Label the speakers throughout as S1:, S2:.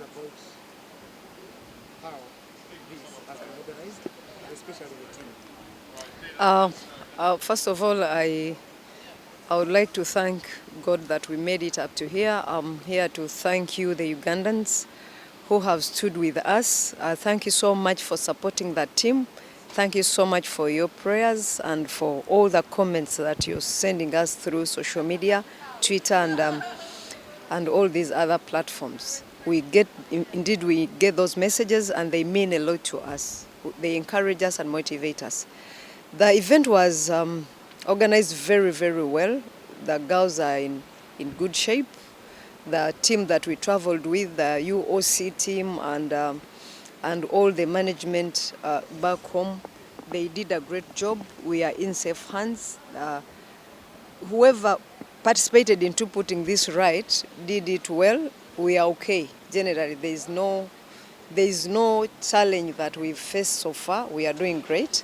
S1: about how this has been organized, especially the team?
S2: First of all, I would like to thank God that we made it up to here. I'm here to thank you, the Ugandans, who have stood with us. Thank you so much for supporting that team. Thank you so much for your prayers and for all the comments that you're sending us through social media, Twitter, and all these other platforms. We get those messages, and they mean a lot to us. They encourage us and motivate us. The event was organized very, very well. The girls are in good shape. The team that we traveled with, the UOC team and all the management back home, they did a great job. We are in safe hands. Whoever participated into putting this right did it well. We are okay. Generally, there is no challenge that we've faced so far. We are doing great.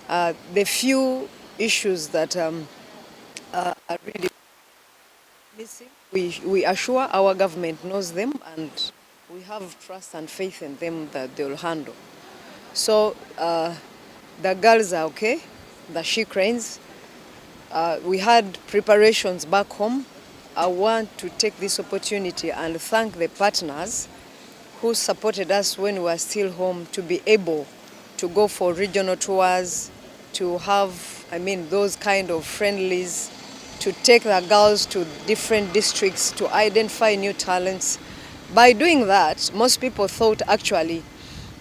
S2: The few issues that are really missing, we assure our government knows them, and we have trust and faith in them that they'll handle. So the girls are okay, the CRANES. We had preparations back home. I want to take this opportunity and thank the partners who supported us when we were still home to be able to go for regional tours, to have, those kind of friendlies, to take the girls to different districts to identify new talents. By doing that, most people thought actually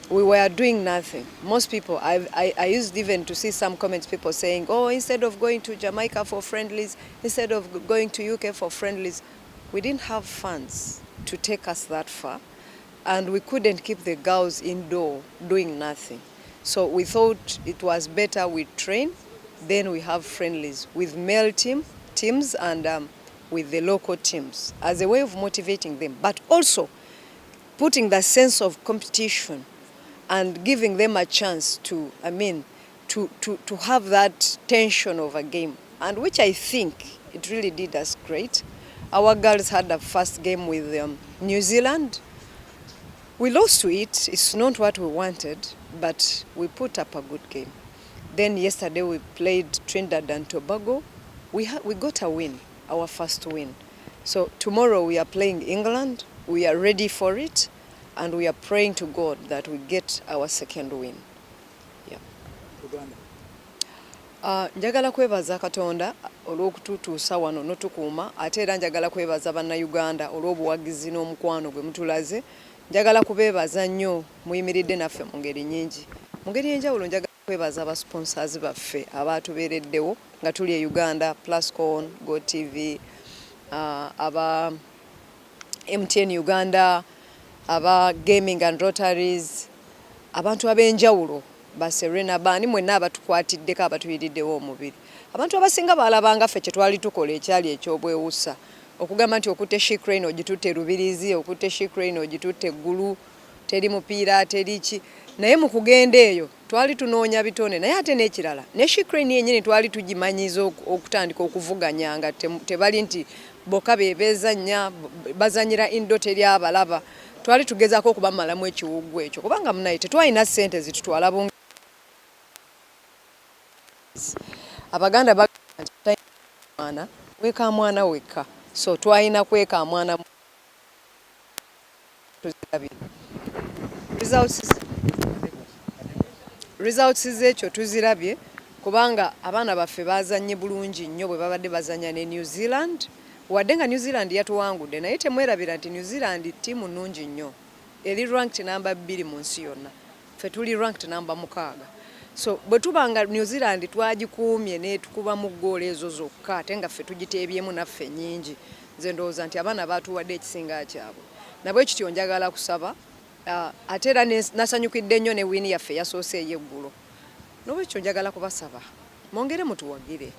S2: we were doing nothing. Most people, I used even to see some comments, people saying, oh, instead of going to Jamaica for friendlies, instead of going to UK for friendlies, we didn't have funds to take us that far. And we couldn't keep the girls indoor doing nothing. So we thought it was better we train, then we have friendlies with male teams and with the local teams as a way of motivating them, but also putting the sense of competition and giving them a chance to have that tension of a game, and which I think it really did us great. Our girls had a first game with New Zealand. We lost to it. It's not what we wanted, but we put up a good game. Then yesterday we played Trinidad and Tobago. We got a win, our first win. So tomorrow we are playing England. We are ready for it, and we are praying to God that we get our second win. Yeah.
S1: Uganda.
S2: Njagala kwebaza Katonda olw'okututuusa wano n'otukuuma, ate era njagala kwebaza bannayuganda olw'obuwagizi n'omukwano gwe mutulaze. Njagala kubeebaza nnyo muyimiridde naffe mu ngeri nnyingi. Mu ngeri y'enjawulo njagala kwebaza abasponsors baffe abaatubeereddewo nga tuli e Uganda, Plascon, GoTV, aba MTN Uganda, aba Gaming and Rotaries, abantu ab'enjawulo ba Serena Bani mwenna abatukwatiddeko abatuyiriddewo omubiri. Abantu abasinga baalabanga ffe kye twali tukola ekyali eky'obwewusa. Okugamba nti okutte CRANE ogitutte Rubirizi, okutte CRANE ogitutte Eggulu, teri mupiira, teri ki. Naye mu kugenda eyo twali tunoonya bitone, naye ate n'ekirala ne CRANE yennyini twali tugimanyiza okutandika okuvuganya nga tebali nti bokka be beezannya bazanyira indo teri abalaba. Twali tugezaako okubamalamu ekiwuggwa ekyo kubanga munaye tetwalina ssente zitutwala bungi. Abaganda bagamba nti mwana weka mwana wekka, so twalina kweka mwana tuzirabye. Results z'ekyo tuzirabye kubanga abaana baffe bazannye bulungi nnyo bwe babadde bazannya ne New Zealand. Wadde nga New Zealand yatuwangudde, naye temwerabira nti New Zealand ttiimu nnungi nnyo, eri ranked namba 2 mu nsi yonna, ffe tuli ranked namba 6. So bwe tubanga New Zealand twagikuumye netukuba mu ggoolo ezo zokka, ate nga ffe tugiteebyemu naffe nnyingi, nze ndowooza nti abaana baatuwadde ekisinga kyabwe. Nabwe kityo njagala kusaba, ate era nasanyukidde nnyo ne wiini yaffe yasoose ey'eggulo. N'olwekyo njagala kubasaba mwongere mutuwagire,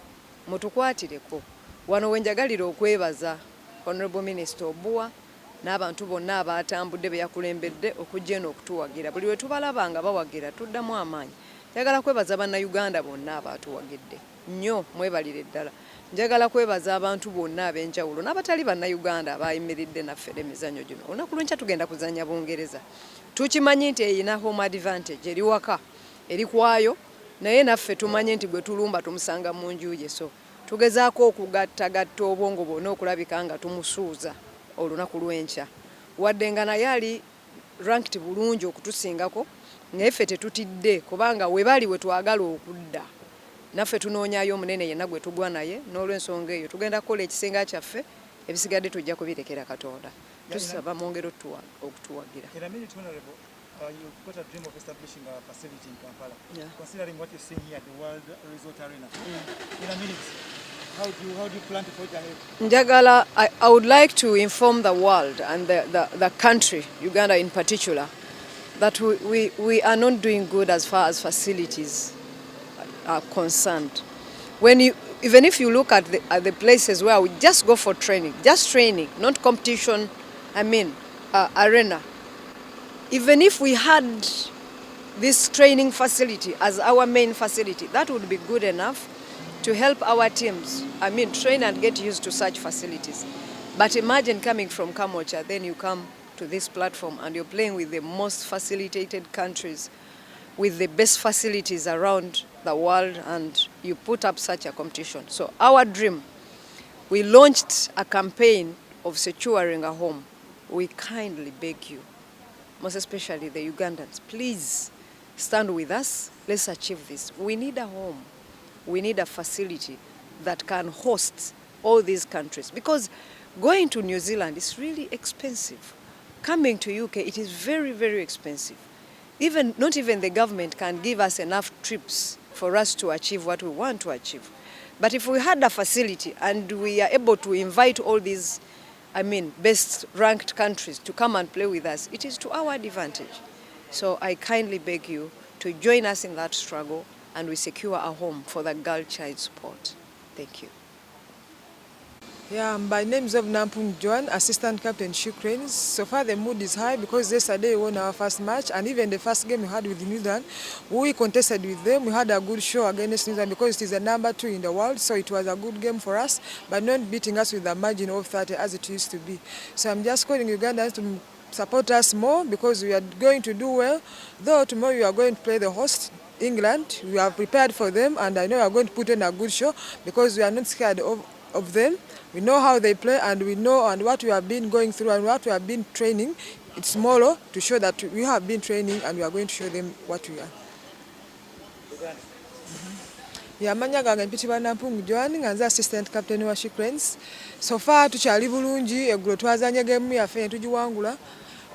S2: mutukwatireko. Wano wenjagalira okwebaza Honorable Minister Obuwa n'abantu bonna abatambudde be yakulembedde okujja eno okutuwagira. Buli we tubalaba nga bawagira tuddamu amaanyi. Njagala kwebaza bannayuganda bonna abatuwagidde nnyo, mwebalire ddala. njagala kwebaza abantu bonna ab'enjawulo n'abatali bannayuganda abayimiridde naffe emizannyo gino. Olunaku lw'enkya tugenda kuzannya Bungereza. Tukimanyi nti eyina home advantage eri waka eri kwayo, naye naffe tumanyi nti gwe tulumba tumusanga mu nju ye. So tugezaako okugattagatta obwongo bwonna okulabika nga tumusuuza olunaku lw'enkya. Wadde nga naye ali ranked bulungi okutusingako, naye ffe tetutidde kubanga we bali we twagala okudda. Naffe tunoonyayo omunene yenna gwe tugwa naye, n'olw'ensonga eyo tugenda kukola ekisinga kyaffe, ebisigadde tujja kubirekera Katonda. Tusaba mwongere okutuwagira.
S1: You've got a dream of establishing a facility in Kampala.
S2: Yeah.
S1: Considering what you're seeing here at the World Resort Arena, in a minute, how do you plan to forge ahead?
S2: Njagala, I would like to inform the world and the country, Uganda in particular, that we are not doing good as far as facilities are concerned. Even if you look at the places where we just go for training, just training, not competition, arena. Even if we had this training facility as our main facility, that would be good enough to help our teams, train and get used to such facilities. But imagine coming from Kamocha, then you come to this platform and you're playing with the most facilitated countries, with the best facilities around the world, and you put up such a competition. So our dream, we launched a campaign of securing a home. We kindly beg you, most especially the Ugandans, please stand with us. Let's achieve this. We need a home. We need a facility that can host all these countries. Because going to New Zealand is really expensive. Coming to UK, it is very, very expensive. Not even the government can give us enough trips for us to achieve what we want to achieve. But if we had a facility and we are able to invite all these best ranked countries to come and play with us, it is to our advantage. So I kindly beg you to join us in that struggle and we secure a home for the girl child sport. Thank you.
S3: Yeah, my name is Nampung Joan, Assistant Captain CRANES. So far the mood is high because yesterday we won our first match, and even the first game we had with New Zealand, we contested with them. We had a good show against New Zealand because it is the number 2 in the world, so it was a good game for us, but not beating us with a margin of 30 as it used to be. So I'm just calling Ugandans to support us more because we are going to do well. Though tomorrow we are going to play the host, England. We are prepared for them, and I know we are going to put in a good show because we are not scared of them. We know how they play, and we know and what we have been going through and what we have been training. It's tomorrow to show that we have been training and we are going to show them what we are. Yamanya gange mpitibwa Nampungu Joan nga nze assistant captain wa CRANES. So far tukyali bulungi, eggulo twazanya game yaffe ne tugiwangula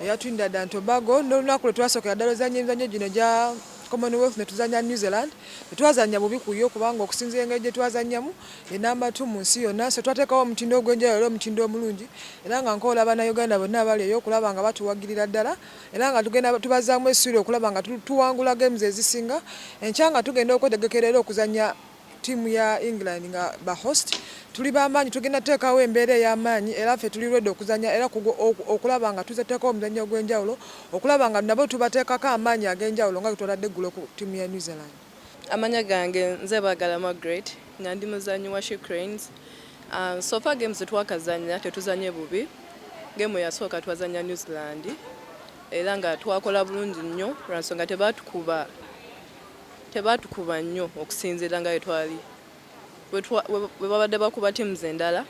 S3: eya Trinidad and Tobago. N'olunaku lwe twasookera ddala ozanya emizannyo gino gya Commonwealth ne tuzanya New Zealand. Twazanya bubi ku yo kubanga okusinziira engeri gye twazannyamu ye namba 2 mu nsi yonna. So twateekawo omutindo ogw'enjawulo, omutindo omulungi, era nga nkola bannayuganda bonna abali eyo okulaba nga batuwagirira ddala, era nga tugenda tubazaamu essuula okulaba nga tuwangula games ezisinga. Enkya nga tugenda okwetegekera era okuzanya tiimu ya England nga ba host. Tuli b'amaanyi, tugenda teekawo embeera ey'amaanyi, era ffe tuli ready okuzanya era okulaba nga tuzeteekawo omuzannyo ogw'enjawulo, okulaba nga nabo tubateekako amaanyi ag'enjawulo nga tutoladde eggulo ku ttiimu ya New Zealand.
S4: Amanya gange nze Baagala Margaret nga ndi muzannyi wa CRANES. So far games twakazanya tetuzanye bubi. Game yasooka twazanya New Zealand era nga twakola bulungi nnyo lwansonga tebatukuba nnyo okusinziira nga twali we babadde bakuba teams endala.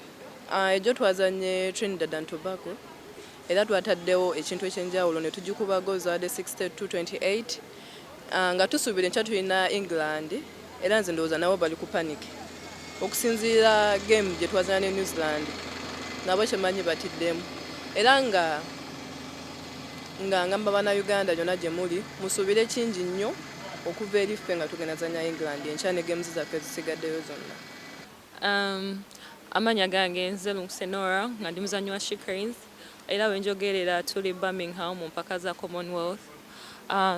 S4: Ejo twazanye Trinidad and Tobago era twataddewo ekintu ekyenjawulo ne tugikuba goals ade 62-28 nga tusuubira enkya tulina England era nze ndowooza nabo bali ku panic okusinziira game gye twazanya ne New Zealand nabo kyemanyi batiddemu era nga ngamba bannayuganda gyonna gye muli musuubire kingi nnyo okuva eri ffe nga tugenda zanya England enkya ne games zaffe zisigaddeyo zonna.
S5: Amanya gange nze Lunkusenora nga ndi muzannyi wa CRANES era wenjogerera tuli Birmingham mu mpaka za Commonwealth.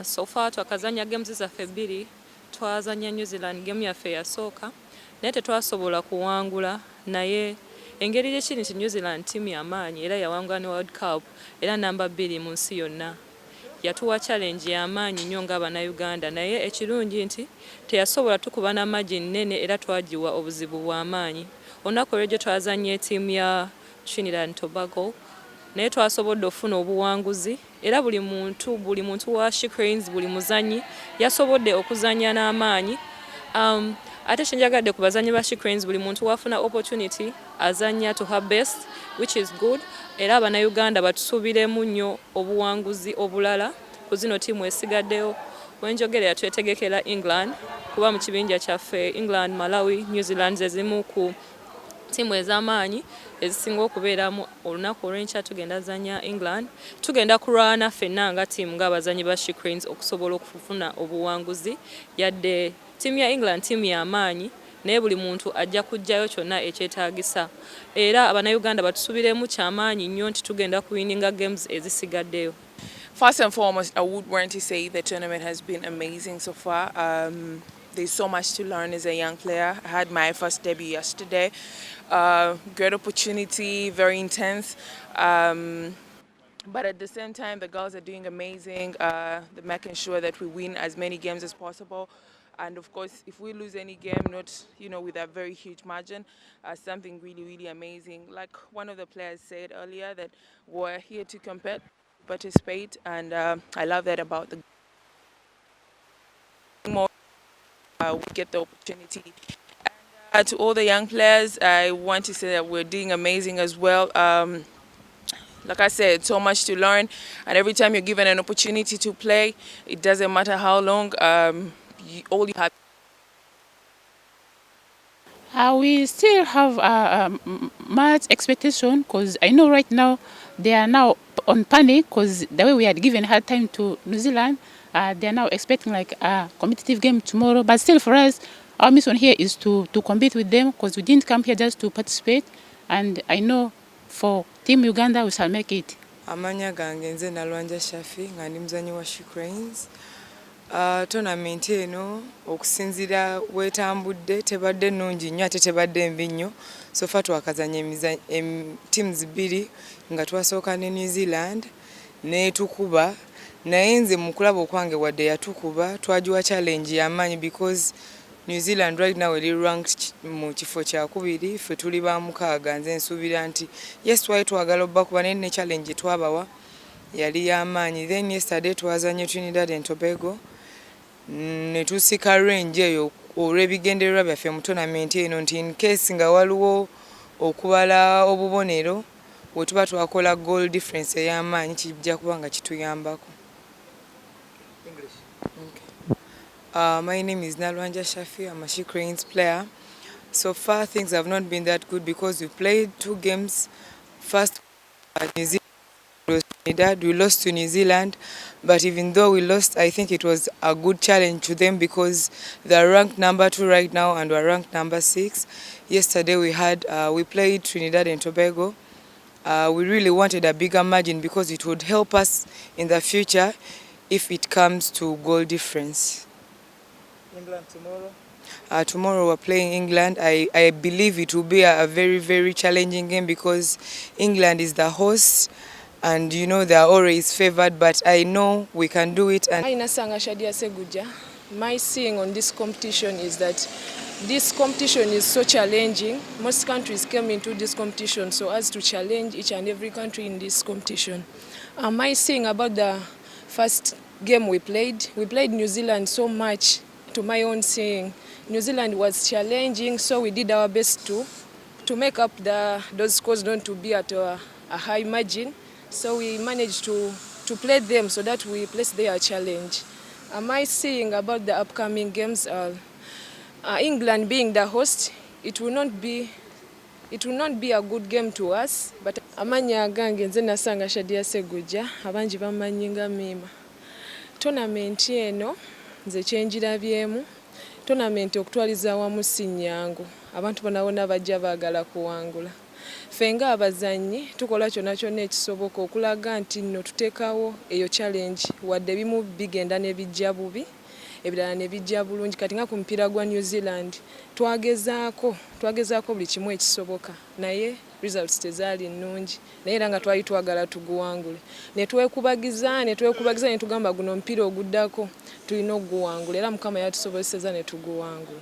S5: So far twakazanya games zaffe 2, twazanya New Zealand game yaffe yasooka naye tetwasobola kuwangula, naye engeri gyekiri nti New Zealand team y'amaanyi era yawangula ne World Cup era namba 2 mu nsi yonna. Yatuwa challenge y'amaanyi nnyo ng'Abannayuganda, naye ekirungi nti teyasobola tukuba n'amagye nnene era twagiwa obuzibu bw'amaanyi. olunaku olw'egyo twazanya ttiimu ya Trinidad and Tobago naye twasobodde ofuna obuwanguzi era buli muntu wa CRANES buli muzanyi yasobodde okuzanya n'amaanyi. Ate kyenjagadde ku bazanyi ba CRANES buli muntu wafuna opportunity azanya to her best which is good era Abannayuganda batusuubiremu nnyo obuwanguzi obulala ku zino ttiimu esigaddeyo. Wenjogera yatwetegekera England kuba mu kibinja kyaffe England, Malawi, New Zealand ze zimu ku ttiimu ez'amaanyi ezisinga okubeeramu. Olunaku olw'enkya tugenda zanya England, tugenda kulwana ffenna nga ttiimu ng'abazanyi ba CRANES okusobola okufuna obuwanguzi. Yadde ttiimu ya England ttiimu y'amaanyi naye buli muntu ajja kujjayo kyonna ekyetaagisa era Abannayuganda batusuubiremu kyamaanyi nnyo nti tugenda kuwininga games ezisigaddeyo.
S6: First and foremost, I would want to say the tournament has been amazing so far. There's so much to learn as a young player. I had my first debut yesterday. Great opportunity, very intense. But at the same time, the girls are doing amazing. They're making sure that we win as many games as possible. And of course, if we lose any game, not with a very huge margin, something really, really amazing. Like one of the players said earlier, that we're here to compete, participate, and I love that about the more we get the opportunity. And to all the young players, I want to say that we're doing amazing as well. Like I said, so much to learn, and every time you're given an opportunity to play, it doesn't matter how long, all you have.
S7: We still have much expectation because I know right now they are now on panic because the way we had given hard time to New Zealand, they are now expecting like a competitive game tomorrow. But still for us, our mission here is to compete with them because we didn't come here just to participate. And I know for Team Uganda we shall make it.
S3: Amanya gange nze Nalwanja Shafi nga ndi muzanyi wa CRANES. Tournament eno okusinzira wetambudde tebadde nnungi nnyo ate tebadde mbi nnyo. So far twakazanya teams bbiri nga twasooka ne New Zealand n'etukuba naye nze mu kulaba okwange wadde yatukuba twagiwa challenge y'amaanyi because New Zealand right now eri ranked mu kifo kya kubiri ffe tuli ba mukaaga. Nze nsuubira nti yes twali twagala obbakuba naye ne challenge twabawa yali y'amaanyi. Then yesterday twazanye Trinidad and Tobago ne tusika range eyo olw'ebigendererwa byaffe mu tournament eno nti in case nga waliwo okubala obubonero we tuba twakola goal difference ey'amaanyi kijja kuba nga kituyambako. My name is Nalwanja Shafi. I'm a CRANES player. So far, things have not been that good because we played 2 games. First, New Zealand, we lost to New Zealand. But even though we lost, I think it was a good challenge to them because they're ranked number 2 right now and we're ranked number 6. Yesterday we played Trinidad and Tobago. We really wanted a bigger margin because it would help us in the future if it comes to goal difference.
S1: England tomorrow?
S3: Tomorrow we're playing England. I believe it will be a very, very challenging game because England is the host and they are always favored, but I know we can do it. And
S8: my seeing on this competition is that this competition is so challenging. Most countries came into this competition so as to challenge each and every country in this competition. My seeing about the first game we played New Zealand so much. To my own seeing, New Zealand was challenging, so we did our best to make up those scores not to be at a high margin. So we managed to play them so that we placed their challenge. My seeing about the upcoming games, England being the host, it will not be a good game to us. But amanya gange nze nasanga Shadia Seguja abanji bamanyi nga Mima. Tournament eno nze kyenjirabyemu tournament okutwaliza awamu si nnyangu abantu bonabona bajja baagala kuwangula ffe nga abazannyi tukola kyonna kyonna ekisoboka okulaga nti nno tuteekawo eyo challenge wadde bimu bigenda ne bijja bubi ebirala ne bijja bulungi kati nga ku mupiira gwa New Zealand twagezaako buli kimu ekisoboka naye results tezaali nnungi naye era nga twali twagala tuguwangule ne twekubagiza ne tugamba guno omupiira oguddako tulina okuguwangula era Mukama yatusobozeseza ne tuguwangula.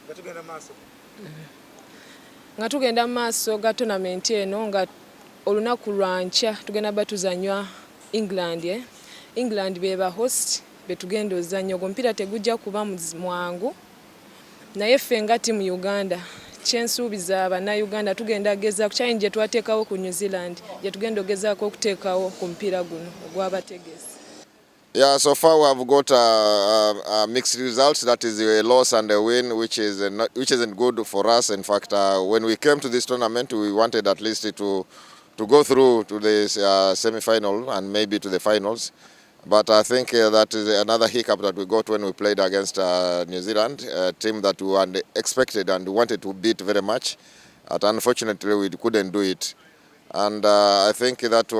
S1: Batugenda maaso.
S8: nga tugenda mu maaso ga tournament eno nga olunaku lwa nkya tugenda batuzanywa England. England beba host betugenda ozannya ogwo omupiira tegujja kuba mwangu naye ffe nga tiimu Uganda kyensuubiza bannayuganda tugenda gezaako challenge gye twateekawo ku New Zealand gye tugenda ogezaako okuteekawo ku mupiira guno ogw'abategesi.
S9: Yeah, so far we have got mixed results. That is a loss and a win, which isn't good for us. In fact, when we came to this tournament, we wanted at least to go through to this semi-final and maybe to the finals. But I think that is another hiccup that we got when we played against New Zealand, a team that we had expected and wanted to beat very much. But unfortunately, we couldn't do it. And I think that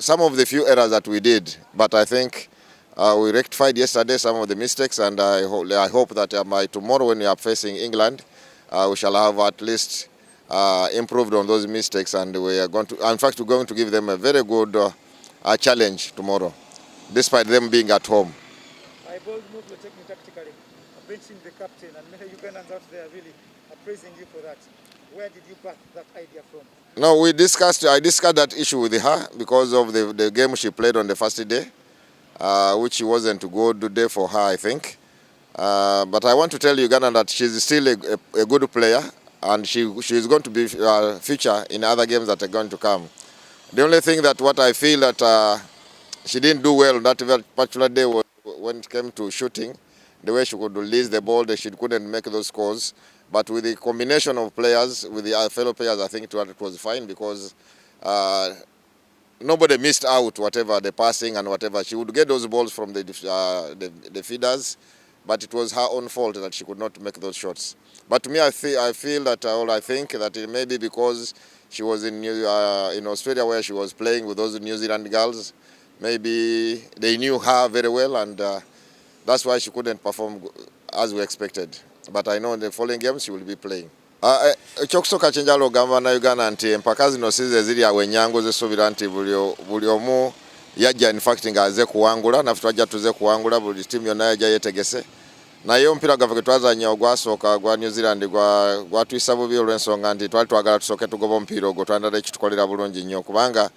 S9: some of the few errors that we did, but I think we rectified yesterday some of the mistakes, and I hope that by tomorrow when we are facing England, we shall have at least improved on those mistakes, and we are going to, in fact, we're going to give them a very good challenge tomorrow, despite them being at home.
S1: I bold move you're taking tactically, benching the captain, and many Ugandans out there really praising you for that. Where did you back that idea from?
S9: No, I discussed that issue with her because of the game she played on the first day, which wasn't a good day for her, I think. But I want to tell Uganda that she's still a good player, and she is going to be future in other games that are going to come. The only thing that what I feel that she didn't do well that particular day was when it came to shooting, the way she could release the ball, that she couldn't make those scores. But with the combination of players, with the fellow players, I think it was fine because nobody missed out whatever the passing and whatever. She would get those balls from the feeders, but it was her own fault that she could not make those shots. But to me, I feel that, I think that it may be because she was in Australia where she was playing with those New Zealand girls. Maybe they knew her very well, and that's why she couldn't perform as we expected. But I know in the following games she will be playing. Ekyokusooka kye njagala okugamba bannayuganda nti empaka zino si ze ziri awo ennyango zisuubira nti buli omu yajja in fact ng'aze kuwangula, naffe twajja tuze kuwangula, buli ttiimu yonna yajja yeetegese. Naye omupiira gwaffe gwe twazannya ogwasooka gwa New Zealand gwatuyisa bubi olw'ensonga nti twali twagala tusooke tugoba omupiira ogwo twandala ekitukolera bulungi nnyo, kubanga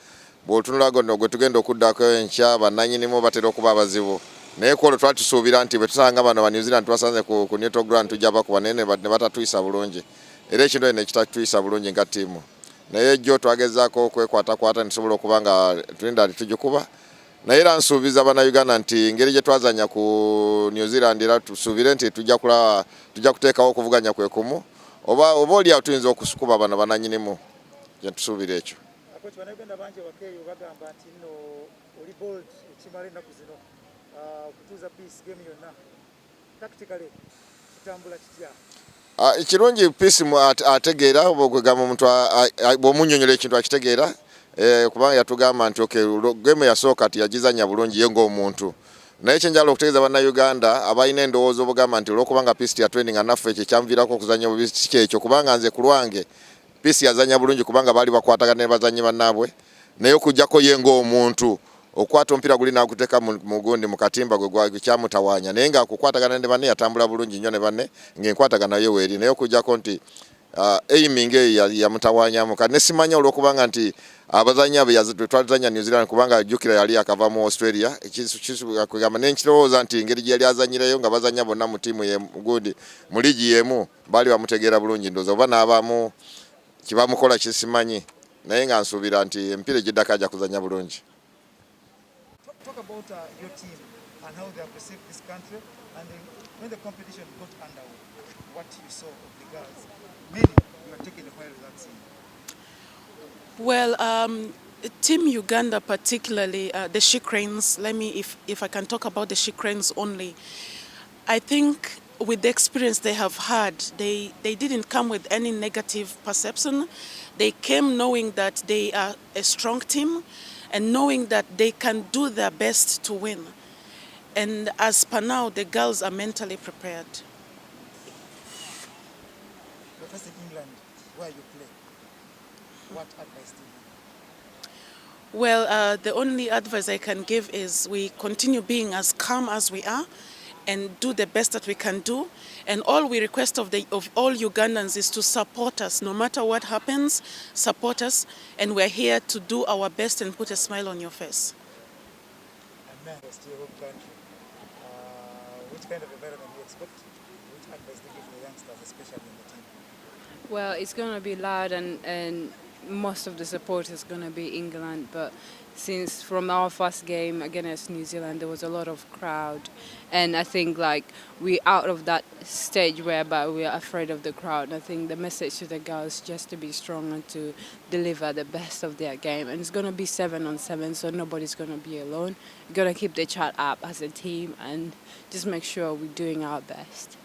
S9: bw'otunula gonna gwe tugenda okuddako enkya bannannyinimu batera okuba abazibu. Naye kwolwo twali tusuubira nti bwe tusanga bano ba New Zealand tubasanze ku neutral ground tujja bakuba naye ne batatuyisa bulungi. Era ekintu ne kitatuyisa bulungi nga ttiimu. Naye jjo twagezaako okwekwatakwata ne tusobola okuba nga tulinda tugikuba. Naye era nsuubiza bannayuganda nti engeri gye twazanya ku New Zealand era tusuubire nti tujja kuteekawo okuvuganya kwe kumu. Oba oli awo tuyinza okukuba bano bannannyinimu. Gye tusuubira ekyo.
S1: Akoci bannayuganda bangi bakeeyo bagamba nti nno oli bold ekimala ennaku zino okutuuza peace game yonna. Tactically kitambula kitya?
S9: Ekirungi peace ategeera bw'ogamba omuntu bw'omunnyonnyola ekintu akitegeera. Kubanga yatugamba nti game yasooka tiyagizanya bulungi ye ng'omuntu. Naye kye njagala okutegeeza bannayuganda abalina endowooza obugamba nti olw'okubanga peace yatweninga naffe ekyo kyamviirako okuzanya bubi si kyekyo, kubanga nze ku lwange peace yazanya bulungi kubanga baali bakwatagana ne bazannyi bannaabwe. Naye okuggyako ye ng'omuntu okwata omupiira guli n'aguteeka mu gundi mu katimba gwe kyamutawaanya, naye ng'akukwatagana ne banne yatambula bulungi nnyo ne banne ng'enkwatagana yo weeri, naye okuggyako nti aiming eyo yamutawaanyamu. Kati ne simanya olw'okubanga nti abazanyi abo twazanya New Zealand kubanga ajjukira yali akava mu Australia, kugamba nenkirowooza nti engeri gye yali azanyireyo nga bazanya bonna mu ttiimu gundi mu liigi y'emu baali bamutegeera bulungi, ndowooza oba n'abamu kibamukola kisimanyi, naye nga nsuubira nti emipiira egiddako ajja kuzanya bulungi.
S1: Talk about your team and how they have received this country, and when the competition got underway, what you saw of the girls. Many you are taking a while without seeing.
S10: Well, Team Uganda, particularly the CRANES, if I can talk about the CRANES only, I think with the experience they have had, they didn't come with any negative perception. They came knowing that they are a strong team and knowing that they can do their best to win. And as per now, the girls are mentally prepared.
S1: You're first in England, where you play. What advice do you have?
S10: Well, the only advice I can give is we continue being as calm as we are and do the best that we can do. And all we request of all Ugandans is to support us. No matter what happens, support us. And we're here to do our best and put a smile on your face.
S1: Amen. To your home country. Which kind of environment do you expect? Which advice do you give to the youngsters, especially in the team?
S11: Well, it's going to be loud and most of the support is going to be England. But since from our first game against New Zealand, there was a lot of crowd. And I think like we're out of that stage whereby we are afraid of the crowd. I think the message to the girls just to be strong and to deliver the best of their game. And it's going to be 7-on-7, so nobody's going to be alone. We're going to keep the chat up as a team and just make sure we're doing our best.